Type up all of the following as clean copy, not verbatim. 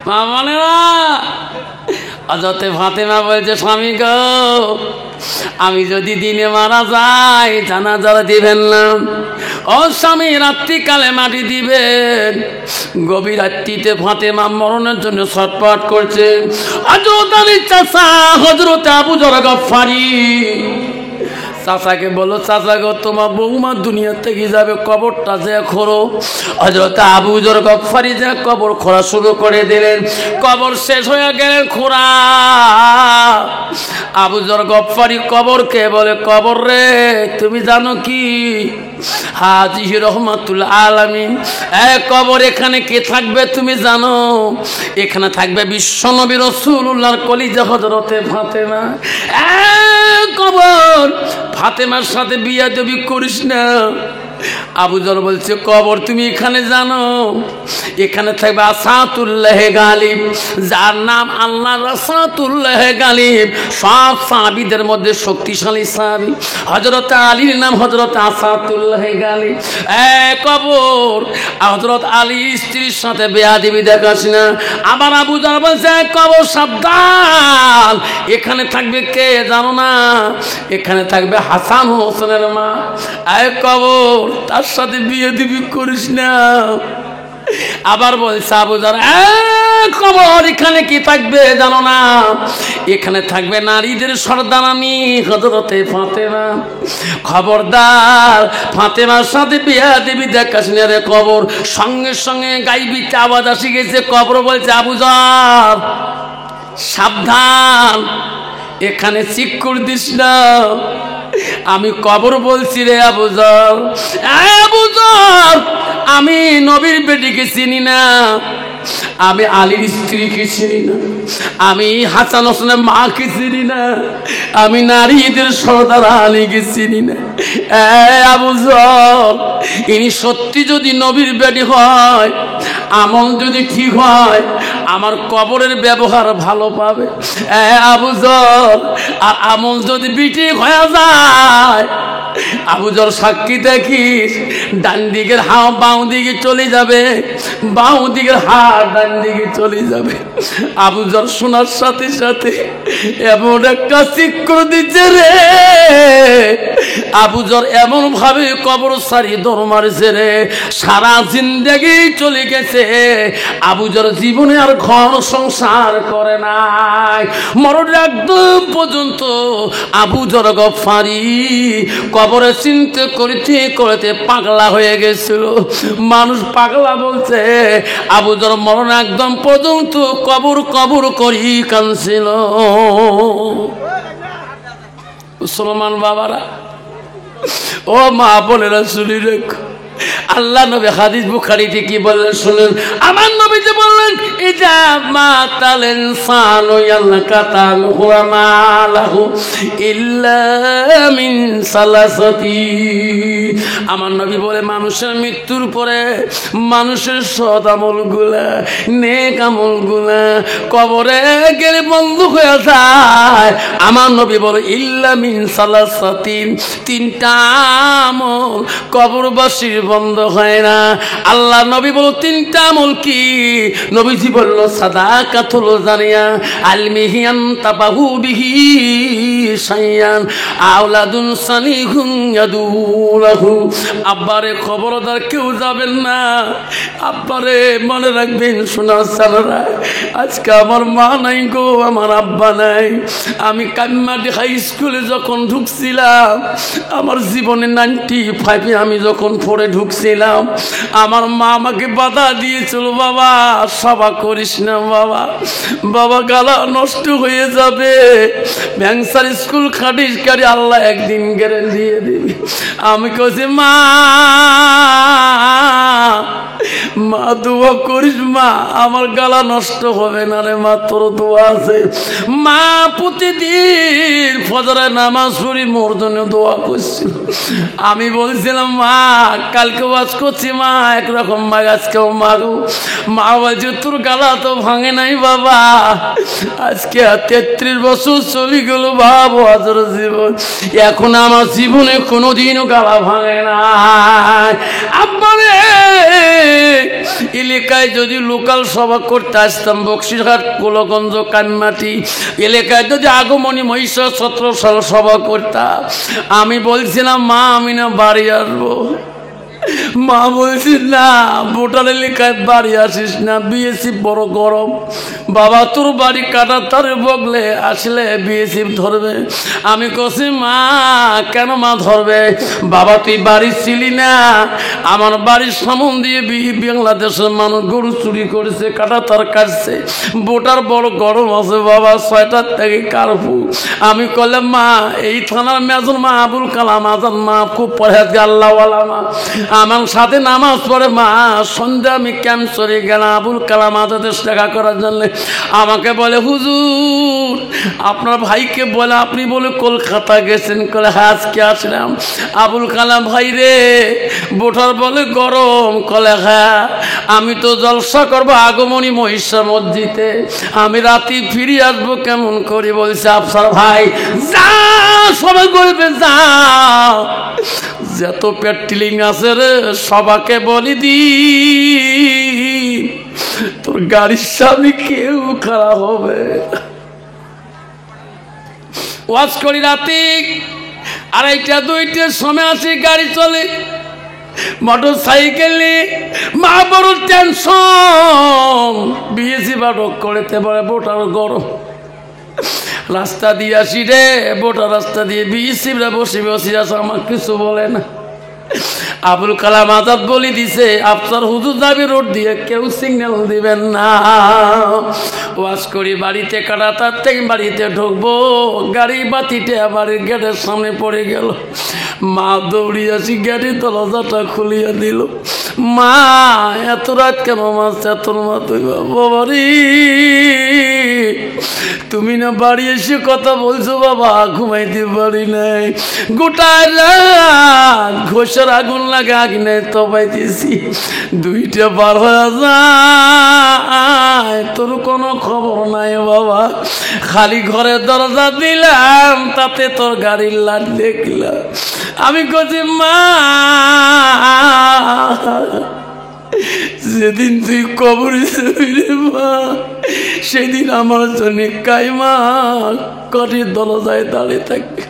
মা মানে না হযরতে ফাতেমা বলছে স্বামী গো আমি যদি দিনে মারা যাই জানাজা দিবেন না। ও স্বামী রাত্রিকালে মাটি দিবেন। গভীর রাত্রিতে ফাতেমা মরণের জন্য ছটফট করছে। হযরত আলীর চাচা হযরত আবু যর গফফারি চাচাকে বলো চাচা গো তোমার বৌমা দুনিয়া থেকে যাবে কবরটা যে খোঁড়ো। হযরত আবু যর গফফারি যে কবর খোঁড়া শুরু করে দিলেন। কবর শেষ হয়ে গেলেন খোঁড়া। আবু যর গফফারি কবরকে বলে কবর রে তুমি জানো কি হাজিহি রহমাতুল আলামিন কবর এখানে কে থাকবে তুমি জানো? এখানে থাকবে বিশ্বনবী রাসূলুল্লাহর কলিজা হযরতে ফাতেমা। কবর ফাতেমার সাথে বিয়াদবি করিস না। আবু যর বলছে কবর তুমি এখানে জানো? এখানে থাকবে আসাতুল্লাহ গালিব, যার নাম আল্লাহ আসাতুল্লাহ গালিব। সব সাহাবীদের মধ্যে শক্তিশালী সাহাবী হযরত আলীর নাম হযরত আসাতুল্লাহ গালিব। কবর হযরত আলীর স্ত্রীর সাথে বেয়াদবি দেখাস না। আবার আবু যর বলছে কবর সাবধান এখানে থাকবে কে জানো না? এখানে থাকবে হাসান হোসেনের মা। কবর তার সাথে বিয়ে দিবি করিস না। আবার বলছে আবু যর কবর এখানে কি থাকবে জানো না? এখানে থাকবে নারীদের সর্দারানী হযরতে ফাতেমা। খবরদার ফাতেমার সাথে বিয়ে দিবি দেখাস না রে। কবর সঙ্গে সঙ্গে গাইবি আওয়াজ আসি গেছে। কবর বলছে আবু যর সাবধান এখানে চিৎকার দিস না। আমি কবর বলছি রে আবু যর। আবু যর আমি নবীর বেটিকে চিনি না, আমি আলীর স্ত্রীকে চিনি না, আমি হাসান হোসেনের মাকে চিনি না, আমি নারীদের সর্দার আলীকে চিনি না। আবু যর ইনি সত্যি যদি নবীর বেটি হয়, আমল যদি ঠিক হয়, আমার কবরের ব্যবহার ভালো পাবে। আবু যর আর আমল যদি বিটি হয়ে যায়, আবু যর সাক্ষী দেখিস ডান দিকের হাওয়া বাঁ দিকে চলে যাবে, বাঁ দিকের হাত ডান দিকে চলে যাবে। আবু যর শোনার সাথে সাথে এমন একটা চিৎকার দিচ্ছে রে। আবু যর এমন ভাবে কবর সারি দৌড় মারছে রে, সারা জিন্দেগি চলে গেছে। আবু যর জীবনে আর ঘর সংসার করে নাই। মরণ একদম পর্যন্ত আবু যর গফফারি কবরে চিন্তা করতে করতে পাগলা হয়ে গেছিল। মানুষ পাগলা বলছে। আবু যর মরণ একদম পর্যন্ত কবর কবর করি কাঁদছিল। মুসলমান বাবারা ও মা বোনেরা শুনি রেখো, আল্লাহ নবী হাদিস বুখারীতে কি বললেন শুনুন। আমার নবী যে বললেন ইজা মাতাল ইনসানু ইয়ালকাতাল হুয়া মালাহু ইল্লা মিন সালাসাতি। আমার নবী বলে মানুষের মৃত্যুর পরে মানুষের সৎ আমলগুলা নেক আমলগুলা কবরে গেলে বন্ধ হয়ে যায়। আমার নবী বলে ইল্লা মিন সালাসাতিন, তিনটা আমল কবরবাসীর বন্ধ হয় না। আল্লাহ নবী বলো তিনটা আমল কি? নবীজি বলল সাদাকাতুল জারিয়া আলমিহিয়ান তাবাহু বিহি শাইয়ান আওলাদুন সালিহুন ইয়াদুলাহু। আব্বারে খবরদার কেউ যাবেন না। আব্বারে মনে রাখবেন সোনার সালারা, আজকে আমার মা নাই গো, আমার আব্বা নাই। আমি কান্নাডি হাই স্কুলে যখন ঢুকছিলাম, আমার জীবনে 95 আমি যখন পড়ে ঢুকছিলাম, আমার মা আমাকে বাধা দিয়েছিল, বাবা সভা করিস না বাবা, বাবা গালা নষ্ট হয়ে যাবে, ব্যাংসার স্কুল খাটিস কারি আল্লাহ একদিন গ্যারেন্টি দিয়ে দিবি। আমি কইছি মা মা দোয়া করিস মা, আমার গালা নষ্ট হবে না রে মা, তোর দোয়া আছে। মা প্রতিদিন ফজরের নামাজ পড়ি মোর জন্য দোয়া করছিল। আমি বলছিলাম মা কালকে ওয়াজ করছি মা একরকম মা, আজকেও মা গো। মা বলছে তোর গালা কাটা তো ভাঙে নাই বাবা, আজকে 33 বছর চলে গেল বাবা হাজার জীবন, এখন আমার জীবনে কোনোদিনও গালা ভাঙে না। আব্বারে এলাকায় যদি লোকাল সভা করতে আসতাম, বক্সিরহাট, গোলগঞ্জ, কানমাটি এলাকায় যদি আগমনী মহিষা 17 সাল সভা করতাম, আমি বলছিলাম মা আমি না বাড়ি আসবো। মা বলছি না, ভোটার এলাকায় বাড়ি আসিস না, বিএসএফ বড় গরম। বাবা তোর বাড়ি কাটা তারে বগলে আসলে বিএসএফ ধরবে। আমি কছি মা কেন মা ধরবে? বাবা তুই বাড়ি ছিলি না, আমার বাড়ির সামন দিয়ে বাংলাদেশের মানুষ গরু চুরি করেছে, কাটা তার কাটছে, ভোটার বড় গরম আছে বাবা, 6টার থেকে কারফু। আমি কলে মা এই থানার মেজর মা আবুল কালাম আজান মা খুব পরেজগার আল্লাহওয়ালা মা, আমার সাথে নামাজ পড়ে মা। সন্ধ্যা আমি ক্যাম্প চলে গেলাম আবুল কালাম আজাদের দেখা করার জন্য। আমাকে বলে হুজুর আপনার ভাইকে বলে আপনি বলে কলকাতা গেছেন। কলে হ্যাঁ আজকে আসলাম। আবুল কালাম ভাই রে ভোটার বলে গরম। কলে হ্যাঁ আমি তো জলসা করবো আগমনী মহিষা মসজিদে, আমি রাতে ফিরে আসবো কেমন করে? বলছে আফসার ভাই যা সবাই করবে যা, যত পেট্রোলিং আছে রে সবাকে বলি দি তোর গাড়ির সামনে কেউ খারাপ হবে। ওয়াজ করি রাতে 2:30 2টার সময় আসি, গাড়ি চলে মোটর সাইকেলে, মা বড় টেনশন, বিএসি বাটক করতে পারে ভোটার গরম। রাস্তা দিয়ে আসি রে, ভোটার রাস্তা দিয়ে বিএসিরা বসে বসে আছে, আমার কিছু বলে না। আবুল কালাম আজাদ বলে দিছে আফসার হুজুর যাবে রোড দিয়ে, কেউ সিগন্যাল দিবেন না। ওয়াজ করি বাড়িতে কাটা তার থেকে বাড়িতে ঢুকবো, গাড়ি বাতিতে বাড়ির গেটের সামনে পড়ে গেল। মা দৌড়িয়ে আসি, গেটের দরজাটা খুলিয়া দিল। মা এত রাত কেন মাছ এত মা? তুই বাবারি তুমি না বাড়ি এসে কথা বলছো বাবা, ঘুমাইতে পারি নাই, গোটা রাত ঘোষের আগুন লাগে আগুনে তো পাইতেছি, 2টা বার হয়ে যায়, তোর কোনো খবর নাই বাবা। খালি ঘরের দরজা দিলাম, তাতে তোর গাড়ির লাট দেখলাম। আমি কছি মা যেদিন তুই কবরে যাবি রে মা, সেদিন আমার জন্য কাইমা কটির দরজায় দাঁড়িয়ে থাকবে।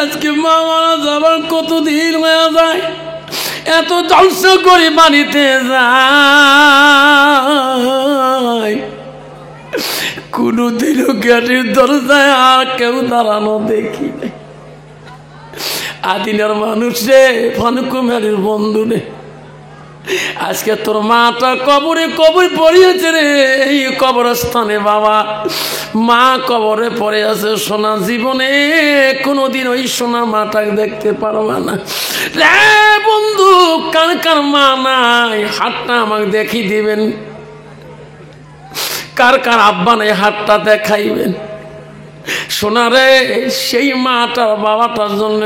আজকে মা মারা যাবার কতদিন হয়ে যায়, এত জলসা করে বাড়িতে যায়, কোনোদিনও গেটের দরজায় আর কেউ দাঁড়ানো দেখি নাই। আদিনার মানুষে ফানুকুমারির বন্ধু রে, আজকে তোর মাটা কবরে কবর পড়িয়েছে রে, এই কবরস্থানে বাবা মা কবরে পড়ে আছে। সোনা জীবনে কোনোদিন ওই সোনা মাটাকে দেখতে পারবা না রে বন্ধু। কার কার মা নাই হাতটা আমাকে দেখিয়ে দিবেন, কার কার আব্বা নাই হাতটা দেখাইবেন। সোনা রে সেই মাটার বাবাটার জন্য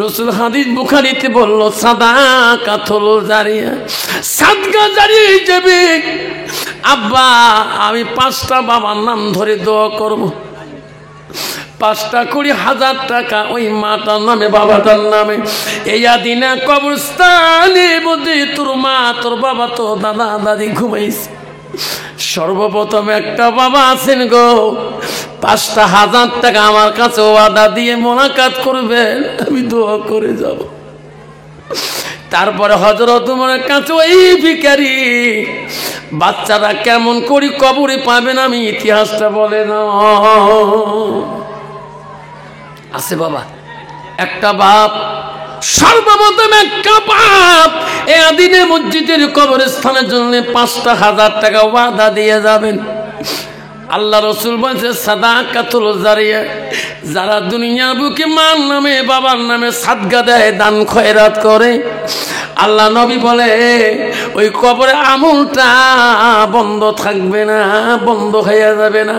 রসুল হাদিস বুখারীতে বলল সাদাকাতুল জারিয়া, সাদকা জারি যাবে। আব্বা আমি 5টা বাবার নাম ধরে দোয়া করব, 5টা করে 1000 টাকা ওই মাটার নামে বাবাটার নামে। এই আদিনা কবরস্থানে মধ্যে তোর মা তোর বাবা তো দাদা দাদি ঘুমাইছে। সর্বপ্রথম একটা বাবা আছেন গো, 5টা 1000 টাকা আমার কাছে ওয়াদা দিয়ে মোনাকাত করবেন, আমি দোয়া করে যাব। তারপরে হযরত ওমরের কাছে ওই ভিখারি বাচ্চারা কেমন করে কবরে পাবেন আমি ইতিহাসটা বলে না আছে বাবা। একটা বাপ সর্বপ্রথম একটা বাপ এই আদিনে মসজিদের কবরস্থানের জন্য 5টা 1000 টাকা ওয়াদা দিয়ে যাবেন। আল্লাহ রসুল বলছে সাদাকাতুল জারিয়া, যারা দুনিয়ার বুকে মার নামে বাবার নামে সাদকা দেয়, দান খয়রাত করে, আল্লাহ নবী বলে ওই কবরে আমলটা বন্ধ থাকবে না, বন্ধ হয়ে যাবে না,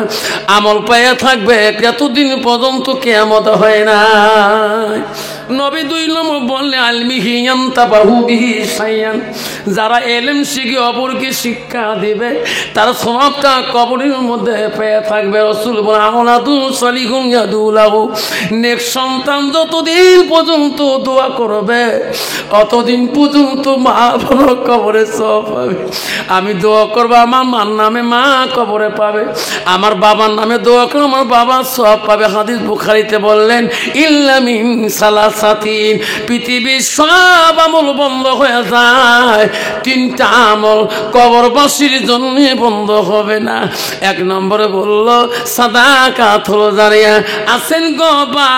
আমল পাইয়া থাকবে যতদিন পর্যন্ত কিয়ামত হয় না। নবী 2 নম্বর বললে আলমিহি ইয়ানতাবাহু বিহি শাইয়ান, যারা ইলম শিখে অপরকে শিক্ষা দিবে তার সওয়াবটা কবরের মধ্যে পেয়ে থাকবে। রাসূল বলেন আওলাদু সালিহুন ইয়াদুলাহু, নেক সন্তান যতদিন পর্যন্ত দোয়া করবে অতদিন পর্যন্ত মা বাবা কবরে সওয়াব পাবে। আমি দোয়া করব আমার মার নামে মা কবরে পাবে, আমার বাবার নামে দোয়া করব আমার বাবা সওয়াব পাবে। হাদিস বুখারীতে বললেন ইল্লা মিন সালাসাতিন, পৃথিবীর সব আমল বন্ধ হয়ে যায়, 3টা আমল কবরবাসীর জন্য বন্ধ হবে না। 1 নম্বরে বলল সাদাকাতুল জারিয়া। আছেন গো বা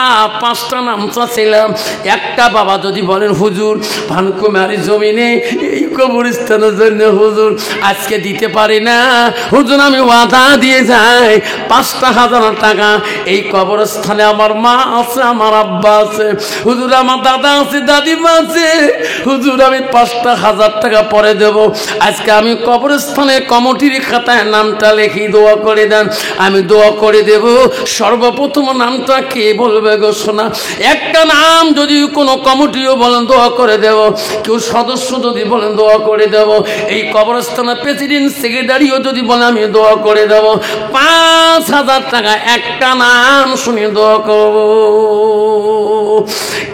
5টা নাম চাচ্ছিলাম, একটা বাবা যদি বলেন হুজুর ভানকুমারী জমিনে এই কবরস্থানের জন্য হুজুর আজকে দিতে পারি না, হুজুর আমি ওয়াদা দিয়ে যাই 5,000 টাকা এই কবরস্থানে আমার মা আছে, আমার আব্বা আছে, হুজুর আমার দাদা আছে, দাদিমা আছে, হুজুর আমি 5,000 টাকা পরে দেব। আজকে আমি কবরস্থানের কমিটির খাতায় নামটা লিখি দোয়া করে দেন, আমি দোয়া করে দেব। সর্বপ্রথম নামটা কে বলবে গো শোনা? একটা নাম যদি কোনো কমিটিও বলেন দোয়া করে দেব, কেউ সদস্য যদি বলেন দোয়া করে দেব, এই কবরস্থানের প্রেসিডেন্ট সেক্রেটারিও যদি বলে আমি দোয়া করে দেব। 5,000 টাকা একটা নাম শুনে দোয়া করব।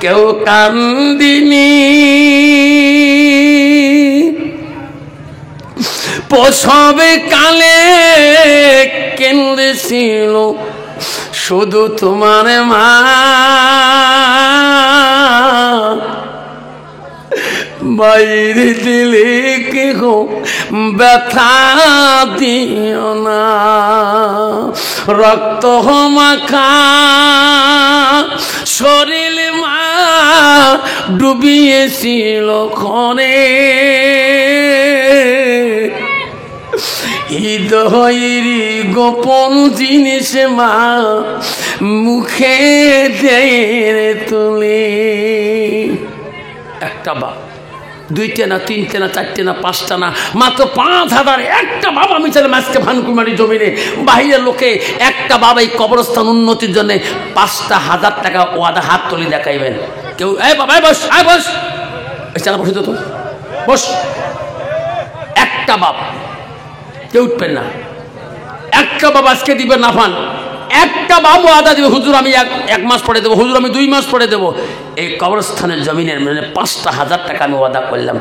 কেউ কান্দিনি প্রসবে কালে কেঁদেছিল শুধু তোমার মা, বাইরে দিলে কেহ ব্যথা দিও না, রক্ত মাখা শরীর মা ডুবিয়েছিল ক্ষণে, হৃদয়েরই গোপন জিনিস মা মুখে দিয়ে তুলে। একটা বাপ, 2টা না 3টে না 4টে না 5টা না, মাত্র 5,000 একটা বাবা আমি চাইলাম আজকে ভানকুমারী জমিনে বাইরের লোকে একটা বাবা এই কবরস্থান উন্নতির জন্য 5,000 টাকা ওয়াদা হাত তুলে দেখাইবেন। কেউ এই বাবা বস, আয় বস, চালা বসে তো বস। একটা বাপ, কেউ উঠবেন না, একটা বাবা আজকে দিবেন না ফান, একটা বাবু আদা দেবে হুজুর আমি 1 মাস পরে দেবো, হুজুর আমি 2 মাস পরে দেবো। এই কবরস্থানের জমিনের মানে 5,000 টাকা আমি ওয়াদা করলাম,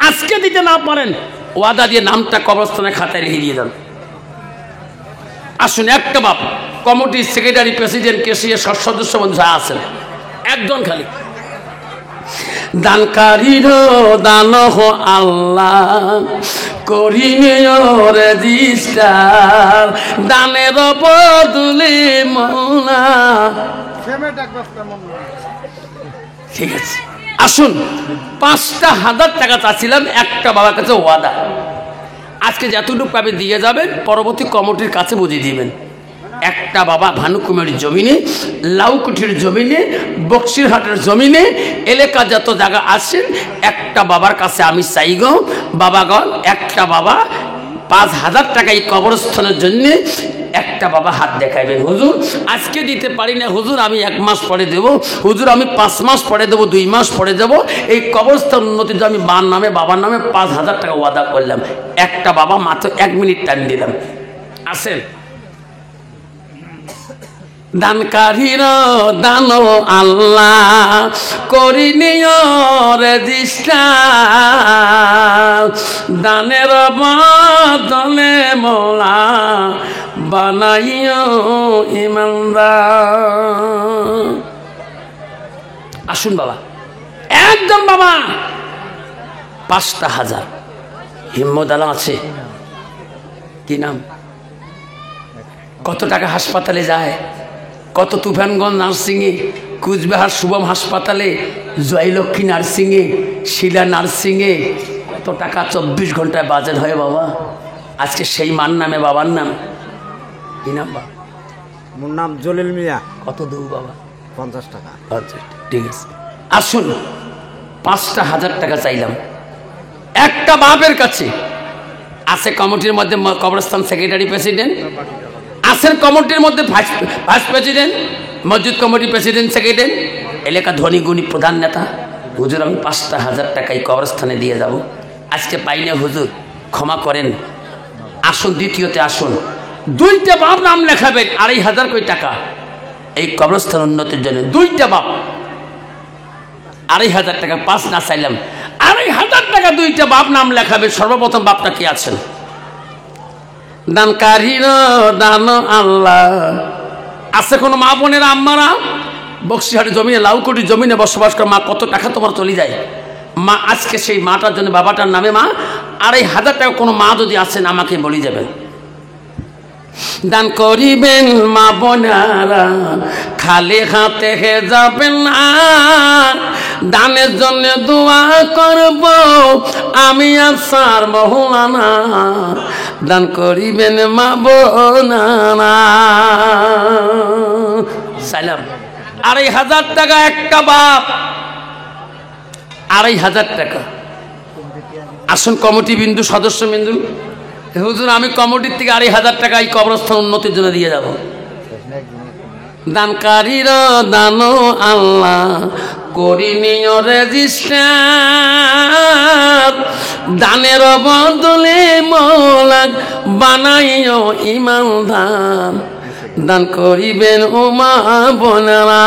আজকে দিতে না পারেন ওয়াদা দিয়ে নামটা কবরস্থানের খাতায় লিখে দিয়ে দেন। আসুন একটা বাপ, কমিটির সেক্রেটারি, প্রেসিডেন্ট, কেসিয়ার, সব সদস্য বন্ধু যা আছেন, একজন খালি। দানকারীর দান আল্লাহ করিনে রেজিস্টার, দানের বদলে মৌলা। ঠিক আছে আসুন, 5,000 টাকা চাচ্ছিলাম একটা বাবার কাছে ওয়াদা, আজকে যতটুকু পাবে দিয়ে যাবেন, পরবর্তী কমিটির কাছে বুঝিয়ে দিবেন। একটা বাবা ভানুকুমারীর জমিনে, লাউকুঠির জমিনে, বক্সিরহাটের জমিনে, এলাকা যত জায়গা আছেন একটা বাবার কাছে আমি চাই গো বাবাগণ, একটা বাবা 5,000 টাকা এই কবরস্থানের জন্য একটা বাবা হাত দেখাইবেন। হুজুর আজকে দিতে পারি না, হুজুর আমি 1 মাস পরে দেবো, হুজুর আমি 5 মাস পরে দেবো, 2 মাস পরে দেবো। এই কবরস্থান উন্নতির আমি মার নামে বাবার নামে 5,000 টাকা ওয়াদা করলাম। একটা বাবা মাত্র 1 মিনিট টাইম দিলাম। আসেন দানকারীর দান আল্লাহ করিনিও রেজিস্টার, দানের বদলে মোলা বানাইও ইমানদার। আসুন বাবা, একদম বাবা 5,000 হিম্মত আলা আছে। কি নাম? কত টাকা হাসপাতালে যায়, কত তুফানগঞ্জ নার্সিংয়ে, কুচবিহার শুভম হাসপাতালে, জয়লক্ষ্মী নার্সিংয়ে, শিলা নার্সিংয়ে কত টাকা 24 ঘন্টায় বাজেট হয় বাবা। আজকে সেই মার নামে বাবার নাম কি নাম? বাবা মোর নাম জলিল মিয়া। কত দেবো বাবা? 50 টাকা। আচ্ছা ঠিক আছে। আসুন 5,000 টাকা চাইলাম একটা বাপের কাছে। আছে কমিটির মধ্যে কবরস্থান সেক্রেটারি প্রেসিডেন্ট, আছেন কমিটির মধ্যে ভাইস প্রেসিডেন্ট, মসজিদ কমিটির প্রেসিডেন্ট সেক্রেটারি, এলাকা ধনী গুণী প্রধান নেতা। হুজুর আমি 5,000 টাকা এই কবরস্থানে দিয়ে যাব, আজকে পাইনি হুজুর, ক্ষমা করেন, আসুন দ্বিতীয়তে আসুন। 2টা বাপ নাম লেখাবেন, 2,500 কোটি টাকা এই কবরস্থান উন্নতির জন্য। 2টা বাপ 2,500 টাকা, 5 না চাইলাম 2,500 টাকা 2টা বাপ নাম লেখাবে। সর্বপ্রথম বাপটা কি আছেন? দানকারীর দান আল্লাহ। আছে কোনো মা বোনেরা আম্মারা বক্সিহাটি জমিনে, লাউকুটি জমিনে বসবাস করে, মা কত টাকা তোমার চলে যায়, মা আজকে সেই মাটার জন্য বাবাটার নামে মা 2,500 টাকা কোনো মা যদি আছেন আমাকে বলে যাবেন। দান করিবেন মা বোনেরা, খালি হাতে যাবেন না, দানের জন্য দোয়া করব আমি আসার মহলানা। দান করিবেন মা বোনেরা। সালাম 2,500 টাকা একটা বাপ, 2,500 টাকা। আসুন কমিটি বিন্দু, সদস্য বিন্দু, হুজুর আমি কমিটির থেকে 2,500 টাকা এই কবরস্থান উন্নতির জন্য দিয়ে যাব। দানকারীর দান আল্লাহ, করি নিও রেজিস্টার, দানের বদলে মৌলাক বানাইও ইমানদার। দান করিবেন উমা বোনেরা।